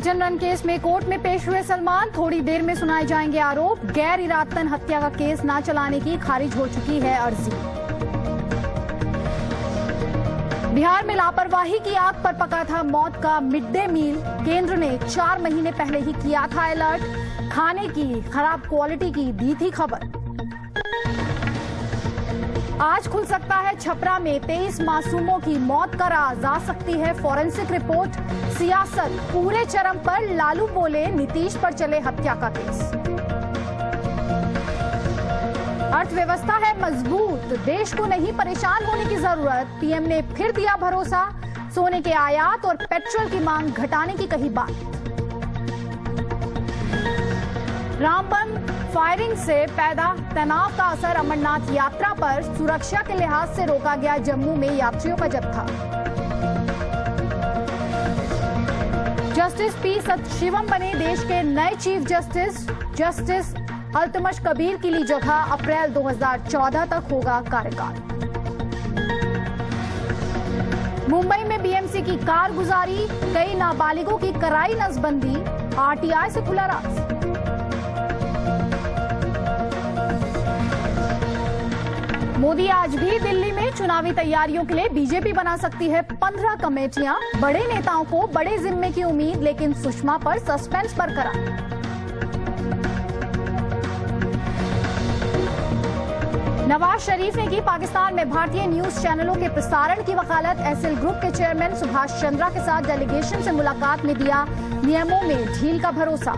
Hit and run case में court में पेश हुए सलमान। थोड़ी देर में सुनाए जाएंगे आरोप। गैर इरादतन हत्या का केस न चलाने की खारिज हो चुकी है अर्जी। बिहार में लापरवाही की आग पर पका था मौत का मिड डे मील। केंद्र ने 4 महीने पहले ही किया था अलर्ट। खाने की खराब क्वालिटी की दी थी खबर। आज खुल सकता है छपरा में 23 मासूमों की मौत का राज। आ सकती है फॉरेंसिक रिपोर्ट। सियासत पूरे चरम पर। लालू बोले नीतीश पर चले हत्या का केस। अर्थव्यवस्था है मजबूत। देश को नहीं परेशान होने की जरूरत। पीएम ने फिर दिया भरोसा। सोने के आयात और पेट्रोल की मांग घटाने की कही बात। रामबन फायरिंग से पैदा तनाव का असर अमरनाथ यात्रा पर। सुरक्षा के लिहाज से रोका गया जम्मू में यात्रियों का जत्था। जस्टिस पी सतशिवम बने देश के नए chief justice. Justice Altamash Kabir की ली जगह। अप्रैल 2014 तक होगा कार्यकाल। मुंबई में बीएमसी की कारगुजारी। कई नाबालिगों की कराई नसबंदी। आरटीआई से खुला राज। मोदी आज भी दिल्ली में चुनावी तैयारियों के लिए बीजेपी बना सकती है 15 कमेटियां। बड़े नेताओं को बड़े जिम्मे की उम्मीद, लेकिन सुषमा पर सस्पेंस बरकरार। नवाज शरीफ ने की पाकिस्तान में भारतीय न्यूज चैनलों के प्रसारण की वकालत। एसएल ग्रुप के चेयरमैन सुभाष चंद्रा के साथ डेलीगेशन से मुलाकात में दिया नियमों में ढील का भरोसा।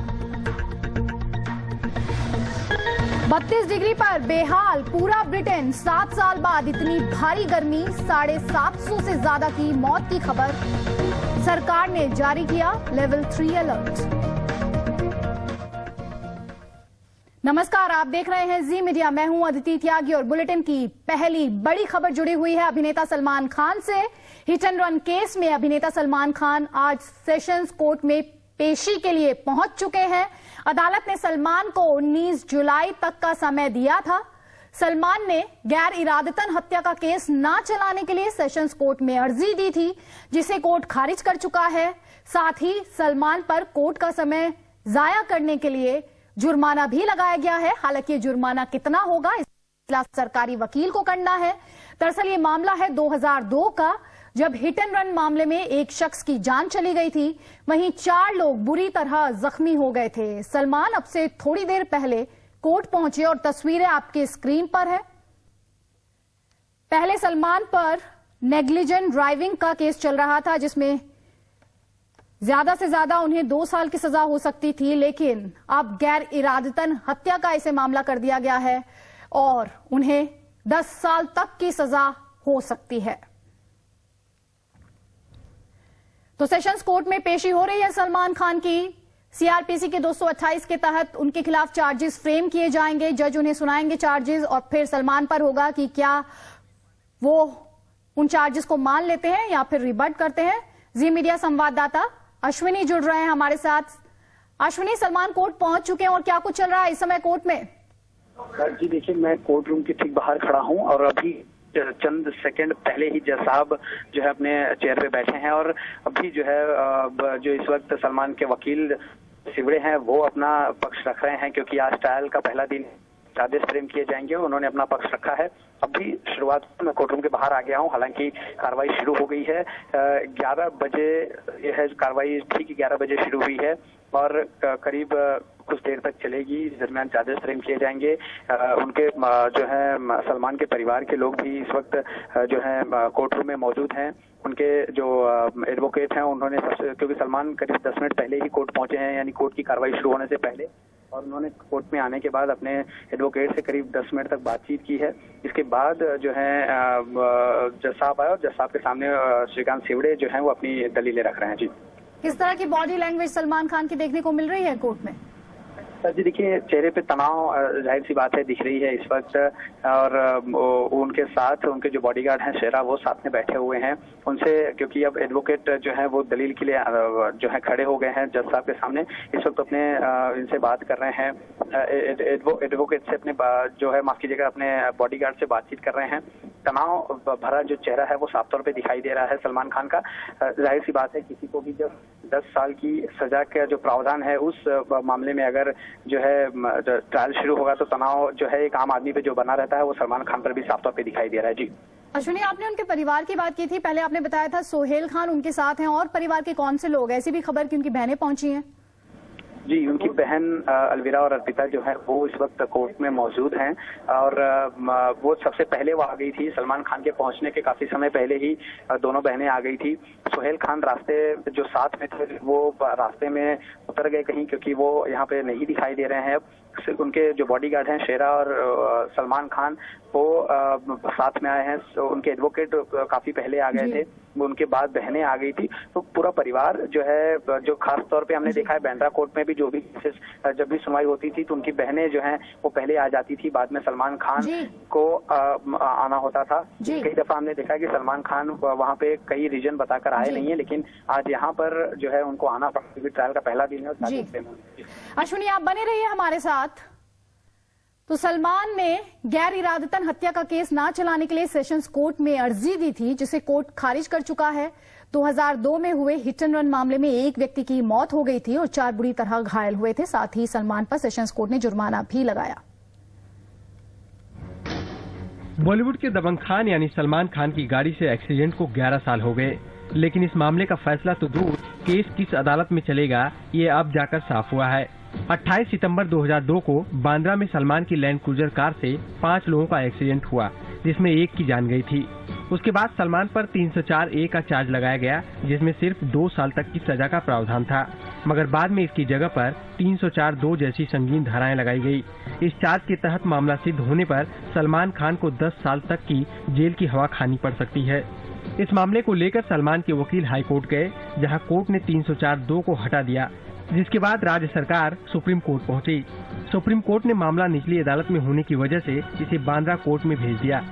32 डिग्री पर बेहाल पूरा ब्रिटेन। 7 साल बाद इतनी भारी गर्मी। 750 से ज्यादा की मौत की खबर। सरकार ने जारी किया लेवल 3 अलर्ट। नमस्कार, आप देख रहे हैं जी मीडिया। मैं हूं अदिति त्यागी और बुलेटिन की पहली बड़ी खबर जुड़ी हुई है अभिनेता सलमान खान से। हिट एंड रन केस में अभिनेता सलमान खान आज सेशंस कोर्ट में पेशी के लिए पहुंच चुके हैं। अदालत ने सलमान को 19 जुलाई तक का समय दिया था। सलमान ने गैर इरादतन हत्या का केस न चलाने के लिए सेशंस कोर्ट में अर्जी दी थी, जिसे कोर्ट खारिज कर चुका है। साथ ही सलमान पर कोर्ट का समय जाया करने के लिए जुर्माना भी लगाया गया है। हालांकि ये जुर्माना कितना होगा इस फैसला सरकारी वकील को करना है। दरअसल ये मामला है 2002 का, जब हिट एंड रन मामले में एक शख्स की जान चली गई थी। वहीं 4 लोग बुरी तरह जख्मी हो गए थे। सलमान अब से थोड़ी देर पहले कोर्ट पहुंचे और तस्वीरें आपके स्क्रीन पर है। पहले सलमान पर नेग्लिजेंट ड्राइविंग का केस चल रहा था, जिसमें ज्यादा से ज्यादा उन्हें 2 साल की सजा हो सकती थी, लेकिन अब गैर इरादतन हत्या का इसे मामला कर दिया गया है और उन्हें 10 साल तक की सजा हो सकती है। तो सेशंस कोर्ट में पेशी हो रही है सलमान खान की। सीआरपीसी के 228 के तहत उनके खिलाफ चार्जेस फ्रेम किए जाएंगे। जज उन्हें सुनाएंगे चार्जेस और फिर सलमान पर होगा कि क्या वो उन चार्जेस को मान लेते हैं या फिर रिबट करते हैं। जी मीडिया संवाददाता अश्विनी जुड़ रहे हैं हमारे साथ। अश्विनी, सलमान कोर्ट पहुंच चुके हैं और क्या कुछ चल रहा है इस समय कोर्ट में? जी देखिए, मैं कोर्ट रूम के ठीक बाहर खड़ा हूं और अभी चंद सेकंड पहले ही जज साहब जो है अपने चेयर पे बैठे हैं और अभी जो है जो इस वक्त सलमान के वकील सिवड़े हैं वो अपना पक्ष रख रहे हैं, क्योंकि आज ट्रायल का पहला दिन चार्जेस फ्रेम किए जाएंगे। उन्होंने अपना पक्ष रखा है। अभी शुरुआत में कोर्ट रूम के बाहर आ गया हूं, हालांकि कार्रवाई शुरू हो गई है। 11 बजे यह कार्रवाई ठीक 11 बजे शुरू हुई है और करीब कुछ देर तक चलेगी। इस दरमियान चार्जेस फ्रेम किए जाएंगे। उनके जो है सलमान के परिवार के लोग भी इस वक्त जो है कोर्ट रूम में मौजूद हैं। उनके जो एडवोकेट हैं उन्होंने क्योंकि सलमान करीब 10 मिनट पहले ही कोर्ट पहुंचे हैं, यानी कोर्ट की कार्रवाई शुरू होने से पहले, और उन्होंने कोर्ट में आने के बाद अपने एडवोकेट से करीब 10 मिनट तक बातचीत की है। इसके बाद जो है जज साहब आए और जज साहब के सामने श्रीकांत सिवड़े जो है वो अपनी दलीलें रख रहे हैं। जी, किस तरह की बॉडी लैंग्वेज सलमान खान की देखने को मिल रही है कोर्ट में? जी देखिए, चेहरे पे तनाव जाहिर सी बात है दिख रही है इस वक्त, और उनके साथ उनके जो बॉडीगार्ड हैं शेरा, वो साथ में बैठे हुए हैं उनसे, क्योंकि अब एडवोकेट जो है वो दलील के लिए जो है खड़े हो गए हैं जज साहब के सामने। इस वक्त अपने इनसे बात कर रहे हैं, एडवोकेट से अपने जो है माफ कीजिएगा अपने बॉडीगार्ड से बातचीत कर रहे हैं। तनाव भरा जो चेहरा है वो साफ तौर पे दिखाई दे रहा है सलमान खान का। जाहिर सी बात है, किसी को भी जब 10 साल की सजा का जो प्रावधान है उस मामले में अगर जो है ट्रायल शुरू होगा तो तनाव जो है एक आम आदमी पे जो बना रहता है वो सलमान खान पर भी साफ तौर पे दिखाई दे रहा है। जी अश्विनी, आपने उनके परिवार की बात की थी, पहले आपने बताया था सोहेल खान उनके साथ हैं, और परिवार के कौन से लोग? ऐसी भी खबर कि उनकी बहनें पहुंची हैं। जी, उनकी बहन अलविरा और अर्पिता जो है वो इस वक्त कोर्ट में मौजूद हैं और वो सबसे पहले वो आ गई थी। सलमान खान के पहुंचने के काफी समय पहले ही दोनों बहनें आ गई थी। सोहेल खान रास्ते जो साथ में थे वो रास्ते में उतर गए कहीं, क्योंकि वो यहाँ पे नहीं दिखाई दे रहे हैं। अब सिर्फ उनके जो बॉडीगार्ड हैं शेरा और सलमान खान वो साथ में आए हैं। उनके एडवोकेट काफी पहले आ गए थे, उनके बाद बहनें आ गई थी। तो पूरा परिवार जो है, जो खास तौर पे हमने देखा है बांद्रा कोर्ट में भी जो भी जब भी सुनवाई होती थी तो उनकी बहनें जो हैं वो पहले आ जाती थी, बाद में सलमान खान को आना होता था। कई दफा हमने देखा है कि सलमान खान वहाँ पे कई रीजन बताकर आए नहीं है, लेकिन आज यहाँ पर जो है उनको आना पड़ा, क्योंकि ट्रायल का पहला दिन है। अश्विनी, आप बने रहिए हमारे साथ। तो सलमान ने गैर इरादतन हत्या का केस ना चलाने के लिए सेशंस कोर्ट में अर्जी दी थी, जिसे कोर्ट खारिज कर चुका है। 2002 में हुए हिट एंड रन मामले में एक व्यक्ति की मौत हो गई थी और 4 बुरी तरह घायल हुए थे। साथ ही सलमान पर सेशंस कोर्ट ने जुर्माना भी लगाया। बॉलीवुड के दबंग खान यानी सलमान खान की गाड़ी से एक्सीडेंट को 11 साल हो गए, लेकिन इस मामले का फैसला तो दूर, केस किस अदालत में चलेगा ये अब जाकर साफ हुआ है। 28 सितंबर 2002 को बांद्रा में सलमान की लैंड क्रूजर कार से 5 लोगों का एक्सीडेंट हुआ, जिसमें एक की जान गई थी। उसके बाद सलमान पर 304A का चार्ज लगाया गया, जिसमें सिर्फ 2 साल तक की सजा का प्रावधान था, मगर बाद में इसकी जगह पर 304(2) जैसी संगीन धाराएं लगाई गई। इस चार्ज के तहत मामला सिद्ध होने पर सलमान खान को 10 साल तक की जेल की हवा खानी पड़ सकती है। इस मामले को लेकर सलमान के वकील हाईकोर्ट गए, जहां कोर्ट ने 304(2) को हटा दिया, जिसके बाद राज्य सरकार सुप्रीम कोर्ट पहुंची। सुप्रीम कोर्ट ने मामला निचली अदालत में होने की वजह से इसे बांद्रा कोर्ट में भेज दिया।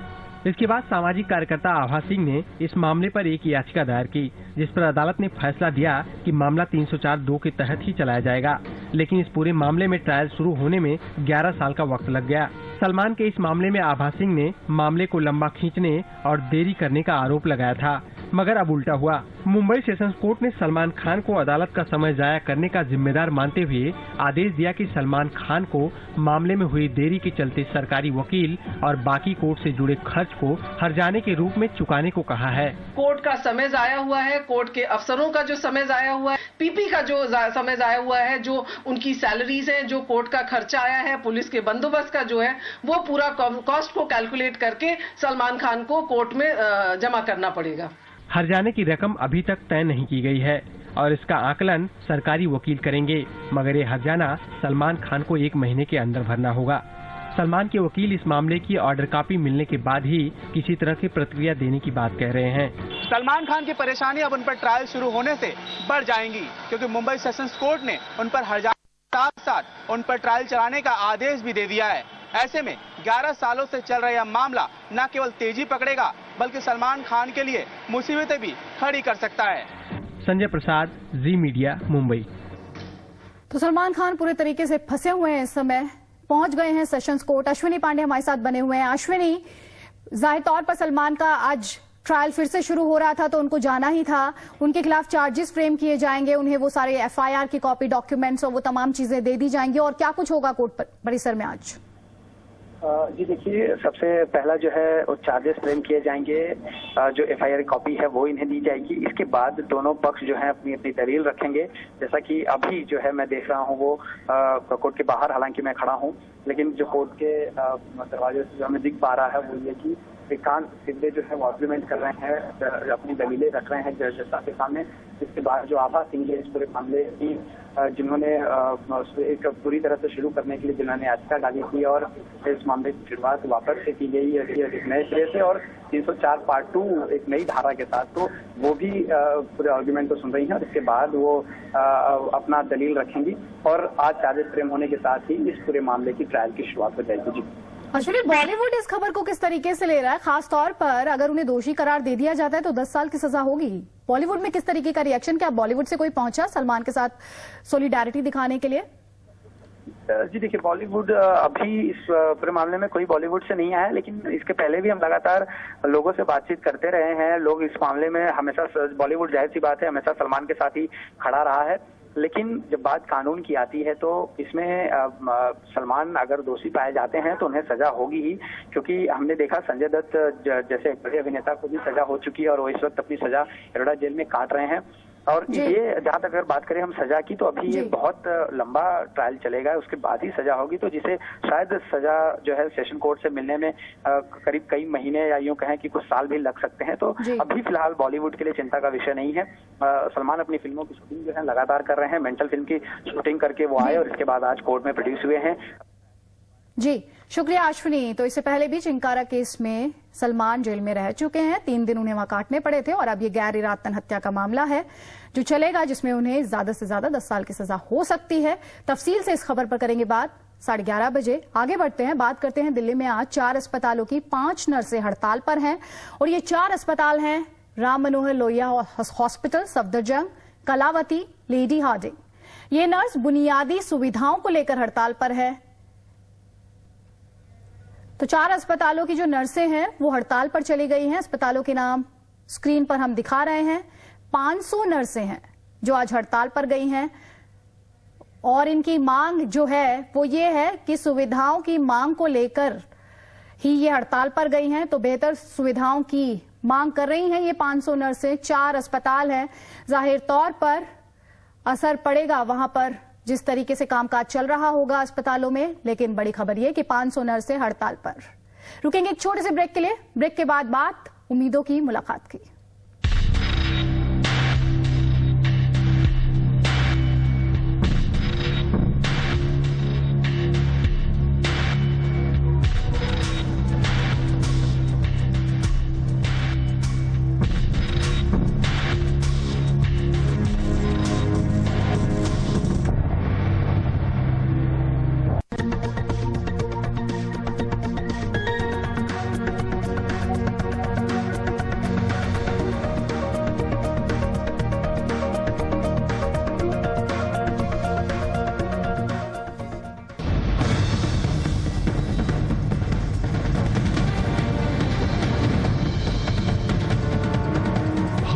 इसके बाद सामाजिक कार्यकर्ता आभा सिंह ने इस मामले पर एक याचिका दायर की, जिस पर अदालत ने फैसला दिया कि मामला 304(2) के तहत ही चलाया जाएगा, लेकिन इस पूरे मामले में ट्रायल शुरू होने में 11 साल का वक्त लग गया। सलमान के इस मामले में आभा सिंह ने मामले को लंबा खींचने और देरी करने का आरोप लगाया था, मगर अब उल्टा हुआ। मुंबई सेशंस कोर्ट ने सलमान खान को अदालत का समय जाया करने का जिम्मेदार मानते हुए आदेश दिया कि सलमान खान को मामले में हुई देरी के चलते सरकारी वकील और बाकी कोर्ट से जुड़े खर्च को हर्जाने के रूप में चुकाने को कहा है। कोर्ट का समय जाया हुआ है, कोर्ट के अफसरों का जो समय जाया हुआ है, पीपी का जो समय जाया हुआ है, जो उनकी सैलरीज है, जो कोर्ट का खर्चा आया है, पुलिस के बंदोबस्त का जो है, वो पूरा कॉस्ट को कैलकुलेट करके सलमान खान को कोर्ट में जमा करना पड़ेगा। हर्जाने की रकम अभी तक तय नहीं की गई है और इसका आकलन सरकारी वकील करेंगे, मगर ये हर्जाना सलमान खान को 1 महीने के अंदर भरना होगा। सलमान के वकील इस मामले की ऑर्डर कॉपी मिलने के बाद ही किसी तरह की प्रतिक्रिया देने की बात कह रहे हैं। सलमान खान की परेशानी अब उन पर ट्रायल शुरू होने से बढ़ जाएंगी, क्योंकि मुंबई सेशंस कोर्ट ने उन पर हर्जाना के साथ उन पर ट्रायल चलाने का आदेश भी दे दिया है। ऐसे में 11 सालों से चल रहा यह मामला न केवल तेजी पकड़ेगा, बल्कि सलमान खान के लिए मुसीबतें भी खड़ी कर सकता है। संजय प्रसाद, जी मीडिया, मुंबई। तो सलमान खान पूरे तरीके से फंसे हुए हैं, इस समय पहुंच गए हैं सेशंस कोर्ट। अश्विनी पांडे हमारे साथ बने हुए हैं। अश्विनी, जाहिर तौर पर सलमान का आज ट्रायल फिर से शुरू हो रहा था, तो उनको जाना ही था। उनके खिलाफ चार्जेस फ्रेम किए जाएंगे, उन्हें वो सारे FIR की कॉपी, डॉक्यूमेंट्स और वो तमाम चीजें दे दी जाएंगी, और क्या कुछ होगा कोर्ट परिसर में आज? जी देखिए, सबसे पहला जो है वो चार्जेस फ्रेम किए जाएंगे, जो FIR कॉपी है वो इन्हें दी जाएगी। इसके बाद दोनों पक्ष जो है अपनी अपनी दलील रखेंगे। जैसा कि अभी जो है मैं देख रहा हूँ वो कोर्ट के बाहर, हालांकि मैं खड़ा हूँ, लेकिन जो कोर्ट के दरवाजे से जो हमें दिख पा रहा है वो ये कि श्रीकांत शिंदे जो है वो आर्ग्यूमेंट कर रहे हैं, अपनी दलीलें रख रहे हैं जज के सामने। इसके बाद जो आभा सिंह है इस पूरे मामले की, जिन्होंने एक पूरी तरह से शुरू करने के लिए जिन्होंने याचिका डाली थी, और इस मामले की शुरुआत वापस से की गई एक नए सिरे से और 304(2) एक नई धारा के साथ, तो वो भी पूरे आर्ग्यूमेंट को सुन रही हैं और इसके बाद वो अपना दलील रखेंगी और आज चार्जेस फ्रेम होने के साथ ही इस पूरे मामले की ट्रायल की शुरुआत हो जाएगी। जी अश्विनी, बॉलीवुड इस खबर को किस तरीके से ले रहा है? खास तौर पर अगर उन्हें दोषी करार दे दिया जाता है तो 10 साल की सजा होगी। बॉलीवुड में किस तरीके का रिएक्शन? क्या बॉलीवुड से कोई पहुंचा सलमान के साथ सोलिडैरिटी दिखाने के लिए? जी देखिए, बॉलीवुड अभी इस पूरे मामले में कोई बॉलीवुड से नहीं आया, लेकिन इसके पहले भी हम लगातार लोगों से बातचीत करते रहे हैं। लोग इस मामले में हमेशा, बॉलीवुड जाहिर सी बात है हमेशा सलमान के साथ ही खड़ा रहा है, लेकिन जब बात कानून की आती है तो इसमें सलमान अगर दोषी पाए जाते हैं तो उन्हें सजा होगी ही, क्योंकि हमने देखा संजय दत्त जैसे बड़े अभिनेता को भी सजा हो चुकी है और वो इस वक्त अपनी सजा एरोडा जेल में काट रहे हैं। और ये जहां तक अगर बात करें हम सजा की, तो अभी ये बहुत लंबा ट्रायल चलेगा, उसके बाद ही सजा होगी, तो जिसे शायद सजा जो है सेशन कोर्ट से मिलने में करीब कई महीने या यूं कहें कि कुछ साल भी लग सकते हैं। तो अभी फिलहाल बॉलीवुड के लिए चिंता का विषय नहीं है। सलमान अपनी फिल्मों की शूटिंग जो है लगातार कर रहे हैं। मेंटल फिल्म की शूटिंग करके वो आए और इसके बाद आज कोर्ट में प्रोड्यूस हुए हैं। जी शुक्रिया अश्विनी। तो इससे पहले भी चिंकारा केस में सलमान जेल में रह चुके हैं, 3 दिन उन्हें वहां काटने पड़े थे, और अब ये गैर इरादतन हत्या का मामला है जो चलेगा, जिसमें उन्हें ज्यादा से ज्यादा 10 साल की सजा हो सकती है। तफसील से इस खबर पर करेंगे बात 11:30 बजे। आगे बढ़ते हैं, बात करते हैं दिल्ली में आज 4 अस्पतालों की 5 नर्सें हड़ताल पर हैं, और ये 4 अस्पताल हैं Ram Manohar Lohia hospital, Safdarjung, Kalawati, Lady Hardinge. ये नर्स बुनियादी सुविधाओं को लेकर हड़ताल पर है। तो 4 अस्पतालों की जो नर्सें हैं वो हड़ताल पर चली गई हैं। अस्पतालों के नाम स्क्रीन पर हम दिखा रहे हैं। 500 नर्सें हैं जो आज हड़ताल पर गई हैं, और इनकी मांग जो है वो ये है कि सुविधाओं की मांग को लेकर ही ये हड़ताल पर गई हैं। तो बेहतर सुविधाओं की मांग कर रही हैं ये 500 नर्सें। 4 अस्पताल हैं, जाहिर तौर पर असर पड़ेगा वहां पर जिस तरीके से कामकाज चल रहा होगा अस्पतालों में, लेकिन बड़ी खबर यह कि 500 नर्सें हड़ताल पर। रुकेंगे एक छोटे से ब्रेक के लिए, ब्रेक के बाद बात उम्मीदों की मुलाकात की।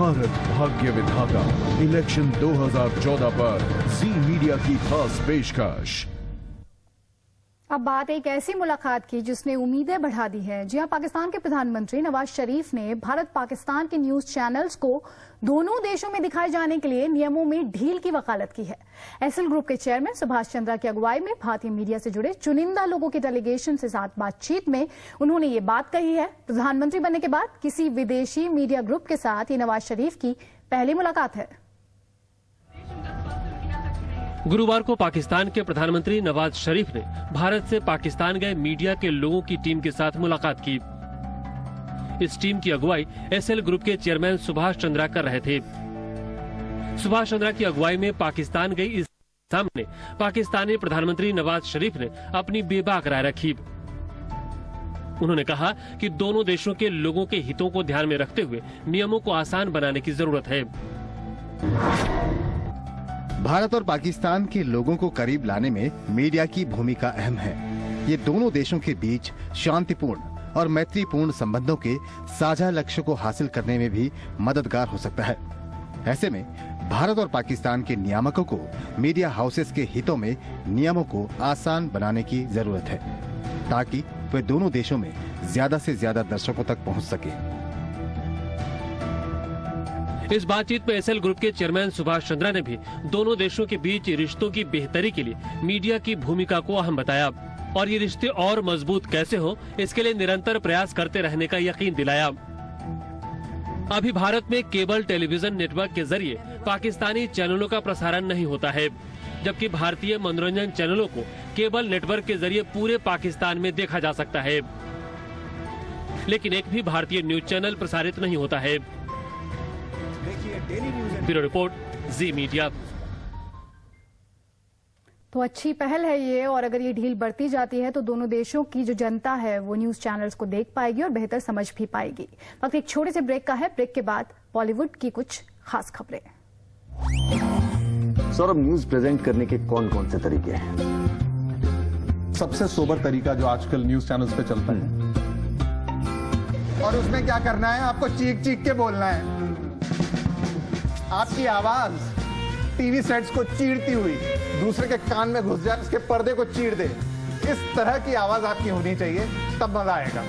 भारत भाग्य विधाता इलेक्शन 2014 पर जी मीडिया की खास पेशकश। अब बात एक ऐसी मुलाकात की जिसने उम्मीदें बढ़ा दी है। जी हां, पाकिस्तान के प्रधानमंत्री नवाज शरीफ ने भारत पाकिस्तान के न्यूज चैनल्स को दोनों देशों में दिखाए जाने के लिए नियमों में ढील की वकालत की है। एसएल ग्रुप के चेयरमैन सुभाष चंद्रा की अगुवाई में भारतीय मीडिया से जुड़े चुनिंदा लोगों की डेलीगेशन से साथ बातचीत में उन्होंने ये बात कही है। प्रधानमंत्री बनने के बाद किसी विदेशी मीडिया ग्रुप के साथ ये नवाज शरीफ की पहली मुलाकात है। गुरुवार को पाकिस्तान के प्रधानमंत्री नवाज शरीफ ने भारत से पाकिस्तान गए मीडिया के लोगों की टीम के साथ मुलाकात की। इस टीम की अगुवाई एसएल ग्रुप के चेयरमैन सुभाष चंद्रा कर रहे थे। सुभाष चंद्रा की अगुवाई में पाकिस्तान गई इस सामने पाकिस्तानी प्रधानमंत्री नवाज शरीफ ने अपनी बेबाक राय रखी। उन्होंने कहा कि दोनों देशों के लोगों के हितों को ध्यान में रखते हुए नियमों को आसान बनाने की जरूरत है। भारत और पाकिस्तान के लोगों को करीब लाने में मीडिया की भूमिका अहम है। ये दोनों देशों के बीच शांतिपूर्ण और मैत्रीपूर्ण संबंधों के साझा लक्ष्य को हासिल करने में भी मददगार हो सकता है। ऐसे में भारत और पाकिस्तान के नियामकों को मीडिया हाउसेस के हितों में नियमों को आसान बनाने की जरूरत है, ताकि वे दोनों देशों में ज्यादा से ज्यादा दर्शकों तक पहुंच सके। इस बातचीत में एसएल ग्रुप के चेयरमैन सुभाष चंद्रा ने भी दोनों देशों के बीच रिश्तों की बेहतरी के लिए मीडिया की भूमिका को अहम बताया और ये रिश्ते और मजबूत कैसे हो इसके लिए निरंतर प्रयास करते रहने का यकीन दिलाया। अभी भारत में केबल टेलीविजन नेटवर्क के जरिए पाकिस्तानी चैनलों का प्रसारण नहीं होता है, जबकि भारतीय मनोरंजन चैनलों को केबल नेटवर्क के जरिए पूरे पाकिस्तान में देखा जा सकता है, लेकिन एक भी भारतीय न्यूज चैनल प्रसारित नहीं होता है। ब्यूरो रिपोर्ट, जी मीडिया। तो अच्छी पहल है ये, और अगर ये ढील बढ़ती जाती है तो दोनों देशों की जो जनता है वो न्यूज चैनल्स को देख पाएगी और बेहतर समझ भी पाएगी। वक्त एक छोटे से ब्रेक का है, ब्रेक के बाद बॉलीवुड की कुछ खास खबरें। सौरभ, न्यूज प्रेजेंट करने के कौन कौन से तरीके हैं? सबसे सोबर तरीका जो आजकल न्यूज चैनल्स पे चलता है। और उसमें क्या करना है, आपको चीख चीख के बोलना है। आपकी आवाज टीवी सेट्स को चीरती हुई दूसरे के कान में घुस जाए, उसके पर्दे को चीर दे, इस तरह की आवाज आपकी होनी चाहिए, तब मजा आएगा।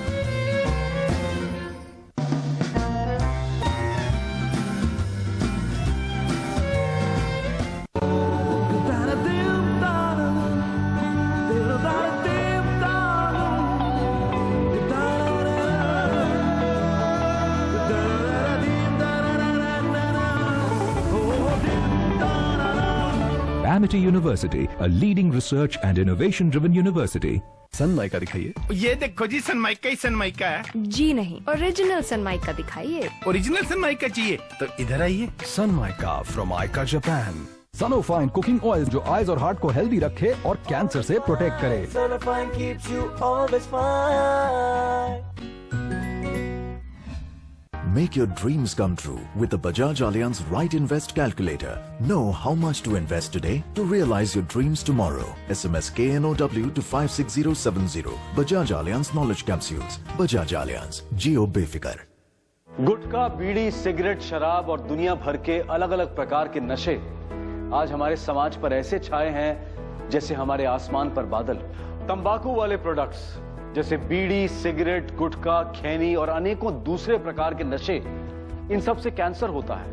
Amity University, a leading research and innovation-driven university. Sunmica दिखाइए। ये देखो जी, सनमाइका ही सनमाइका है। जी नहीं, ओरिजिनल सनमाइका दिखाइए। ओरिजिनल सनमाइका चाहिए तो इधर आइए। Sunmica from Aica Japan. सनोफाइन कुकिंग ऑयल जो आईज और हार्ट को हेल्दी रखे और कैंसर से प्रोटेक्ट करे। Sonofine keeps you always fine. Make your dreams come true with the Bajaj Allianz Right Invest Calculator. Know how much to invest today to realize your dreams tomorrow. SMS KNOW to 56070. Bajaj Allianz Knowledge Capsules. Bajaj Allianz. Jio Befikar. Gutkha, bidi, cigarette, शराब और दुनिया भर के अलग अलग प्रकार के नशे आज हमारे समाज पर ऐसे छाए हैं जैसे हमारे आसमान पर बादल। तंबाकू वाले प्रोडक्ट्स जैसे बीड़ी, सिगरेट, गुटखा, खैनी और अनेकों दूसरे प्रकार के नशे, इन सब से कैंसर होता है,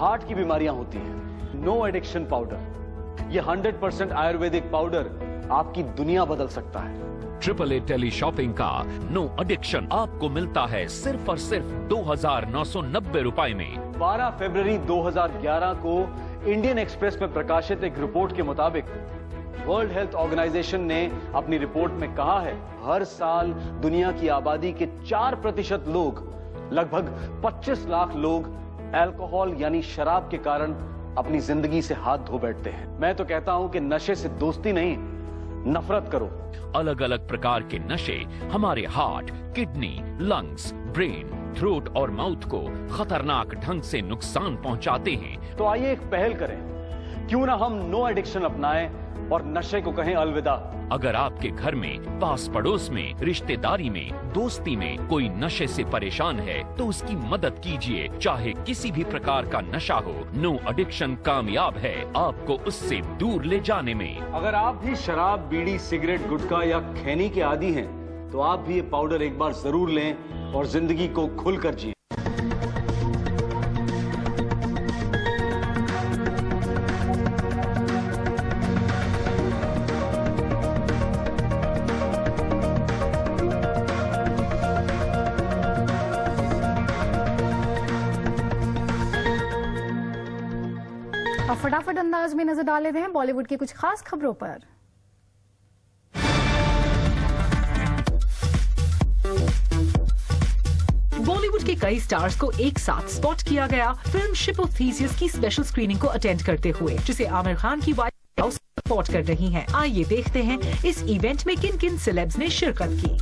हार्ट की बीमारियां होती हैं। नो एडिक्शन पाउडर, ये 100% आयुर्वेदिक पाउडर आपकी दुनिया बदल सकता है। AAA टेली शॉपिंग का नो एडिक्शन आपको मिलता है सिर्फ और सिर्फ 2,990 रुपए में। 12 फरवरी 2011 को इंडियन एक्सप्रेस में प्रकाशित एक रिपोर्ट के मुताबिक वर्ल्ड हेल्थ ऑर्गेनाइजेशन ने अपनी रिपोर्ट में कहा है, हर साल दुनिया की आबादी के 4% लोग, लगभग 25 लाख लोग अल्कोहल यानी शराब के कारण अपनी जिंदगी से हाथ धो बैठते हैं। मैं तो कहता हूं कि नशे से दोस्ती नहीं, नफरत करो। अलग अलग प्रकार के नशे हमारे heart, kidney, lungs, brain, throat और माउथ को खतरनाक ढंग से नुकसान पहुंचाते हैं। तो आइए एक पहल करें, क्यों ना हम नो एडिक्शन अपनाएं और नशे को कहें अलविदा। अगर आपके घर में, पास पड़ोस में, रिश्तेदारी में, दोस्ती में कोई नशे से परेशान है तो उसकी मदद कीजिए। चाहे किसी भी प्रकार का नशा हो, नो एडिक्शन कामयाब है आपको उससे दूर ले जाने में। अगर आप भी शराब, बीड़ी, सिगरेट, गुटखा या खैनी के आदी हैं तो आप भी ये पाउडर एक बार जरूर लें और जिंदगी को खुलकर जिए। और फटाफट अंदाज में नजर डाल लेते हैं बॉलीवुड की कुछ खास खबरों पर। बॉलीवुड के कई स्टार्स को एक साथ स्पॉट किया गया फिल्म शिप ऑफ थीसियस की स्पेशल स्क्रीनिंग को अटेंड करते हुए, जिसे आमिर खान की वाइफ हाउस सपोर्ट कर रही हैं। आइए देखते हैं इस इवेंट में किन किन सेलेब्स ने शिरकत की।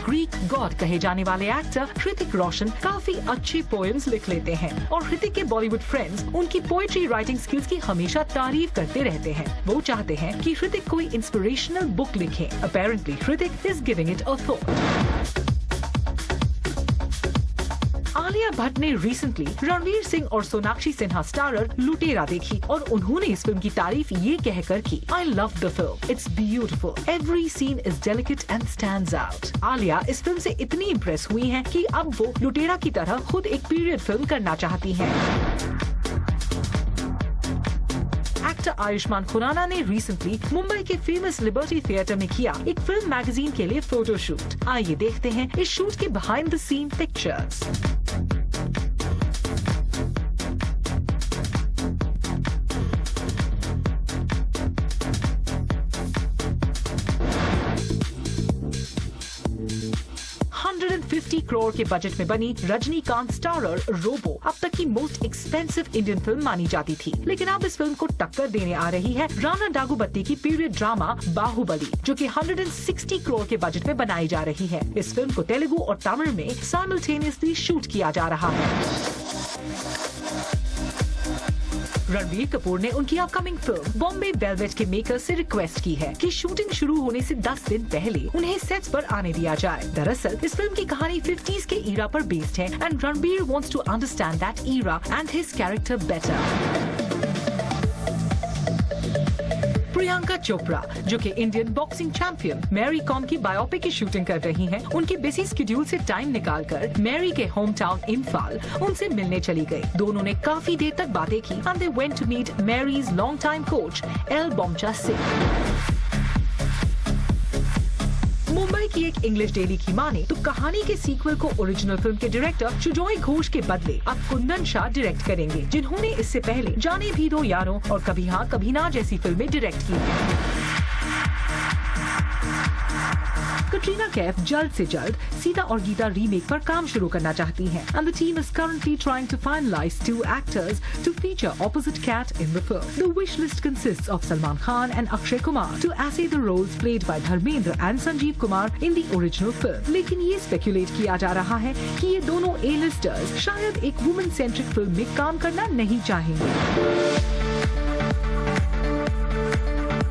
ग्रीक गॉड कहे जाने वाले एक्टर ऋतिक रोशन काफी अच्छी पोएम्स लिख लेते हैं और ऋतिक के बॉलीवुड फ्रेंड्स उनकी पोएट्री राइटिंग स्किल्स की हमेशा तारीफ करते रहते हैं। वो चाहते हैं कि ऋतिक कोई इंस्पिरेशनल बुक लिखे। Apparently Hrithik is giving it a thought. Alia Bhatt ने रिसेंटली रणवीर सिंह और सोनाक्षी सिन्हा स्टारर लुटेरा देखी और उन्होंने इस फिल्म की तारीफ ये कहकर की, I love the film, it's beautiful, every scene is delicate and stands out. Alia इस फिल्म से इतनी इम्प्रेस हुई हैं कि अब वो लुटेरा की तरह खुद एक पीरियड फिल्म करना चाहती हैं। एक्टर आयुष्मान खुराना ने रिसेंटली मुंबई के फेमस लिबर्टी थिएटर में किया एक फिल्म मैगजीन के लिए फोटो शूट। आइए देखते हैं इस शूट के behind the scene pictures. 150 crore के बजट में बनी रजनीकांत स्टारर रोबो अब तक की मोस्ट एक्सपेंसिव इंडियन फिल्म मानी जाती थी, लेकिन अब इस फिल्म को टक्कर देने आ रही है राणा दागुबत्ती की पीरियड ड्रामा बाहुबली, जो कि 160 करोड़ के बजट में बनाई जा रही है। इस फिल्म को तेलुगु और तमिल में साइमल्टेनियसली शूट किया जा रहा है। रणबीर कपूर ने उनकी अपकमिंग फिल्म बॉम्बे वेलवेट के मेकर्स से रिक्वेस्ट की है कि शूटिंग शुरू होने से 10 दिन पहले उन्हें सेट्स पर आने दिया जाए। दरअसल इस फिल्म की कहानी 50s के ईरा पर बेस्ड है and Ranbir wants to understand that Ira and his character better. Priyanka Chopra, जो कि Indian boxing champion Mary Kom की बायोपिक की शूटिंग कर रही हैं, उनके बिजी शेड्यूल से टाइम निकालकर मैरी के होम टाउन इम्फाल उनसे मिलने चली गई। दोनों ने काफी देर तक बातें की and they went to meet Mary's long time coach L Ibomcha Singh. Mumbai की एक इंग्लिश डेली की माने तो कहानी के सीक्वल को ओरिजिनल फिल्म के डायरेक्टर सुजॉय घोष के बदले अब कुंदन शाह डायरेक्ट करेंगे, जिन्होंने इससे पहले जाने भी दो यारों और कभी हाँ कभी ना जैसी फिल्में डायरेक्ट की हैं। कटरीना कैफ जल्द से जल्द सीता और गीता रीमेक पर काम शुरू करना चाहती हैं, and the team is currently trying to finalize 2 actors to feature opposite Cat in the film. The wish list consists of Salman Khan and Akshay Kumar to essay the roles played by Dharmendra and Sanjeev Kumar in the original film. लेकिन ये speculate किया जा रहा है कि ये दोनों A-listers शायद एक वुमेन सेंट्रिक फिल्म में काम करना नहीं चाहेंगे।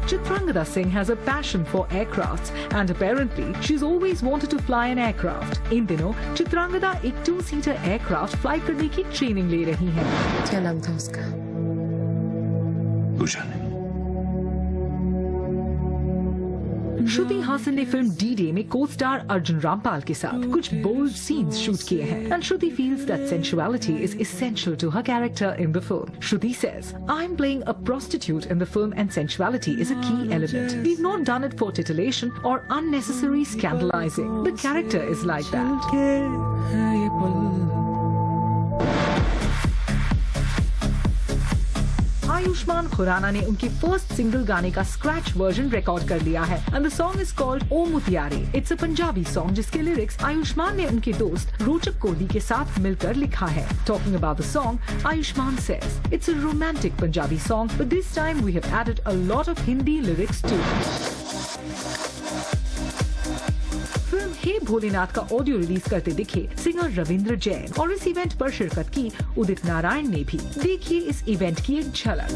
Chitrangada Singh has a passion for aircrafts and apparently she's always wanted to fly an aircraft. इन दिनों चित्रांगदा एक 2-सीटर एयरक्राफ्ट फ्लाई करने की ट्रेनिंग ले रही हैं। क्या नाम था उसका? श्रुति हासन ने फिल्म D-Day में को स्टार अर्जुन रामपाल के साथ कुछ बोल्ड सीन्स शूट किए हैं and Shruti feels that sensuality is essential to her character in the film. Shruti says, "I'm playing a prostitute in the film and sensuality is a key element. We've not done it for titillation or unnecessary scandalizing. The character is like that." Ayushman Khurana ने उनके first single गाने का scratch version record कर लिया है and the song is called O Mutiyare. It's a Punjabi song जिसके lyrics Ayushmann ने उनके दोस्त रोचक कोहली के साथ मिलकर लिखा है। Talking about the song, Ayushman says, "It's a romantic Punjabi song, but this time we have added a lot of Hindi lyrics too." Film Hey Bholenath का ऑडियो रिलीज करते दिखे सिंगर रविंद्र जैन और इस इवेंट पर शिरकत की उदित नारायण ने भी। देखिए इस इवेंट की एक झलक।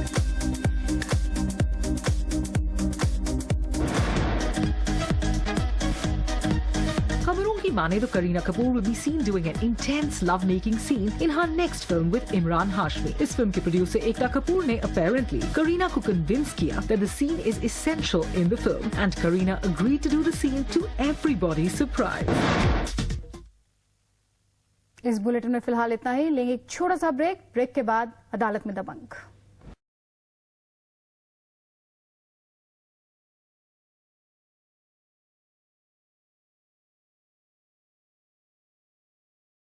खबरों की माने तो Kareena Kapoor will be seen doing an intense love making scene in her next film with Imran Hashmi. इस फिल्म के प्रोड्यूसर एकता कपूर ने apparently करीना को कन्विंस किया that the scene is essential in the film and Kareena agreed to do the scene to everybody's surprise. इस bulletin में फिलहाल इतना ही। लेंगे एक छोटा सा ब्रेक के बाद अदालत में दबंग।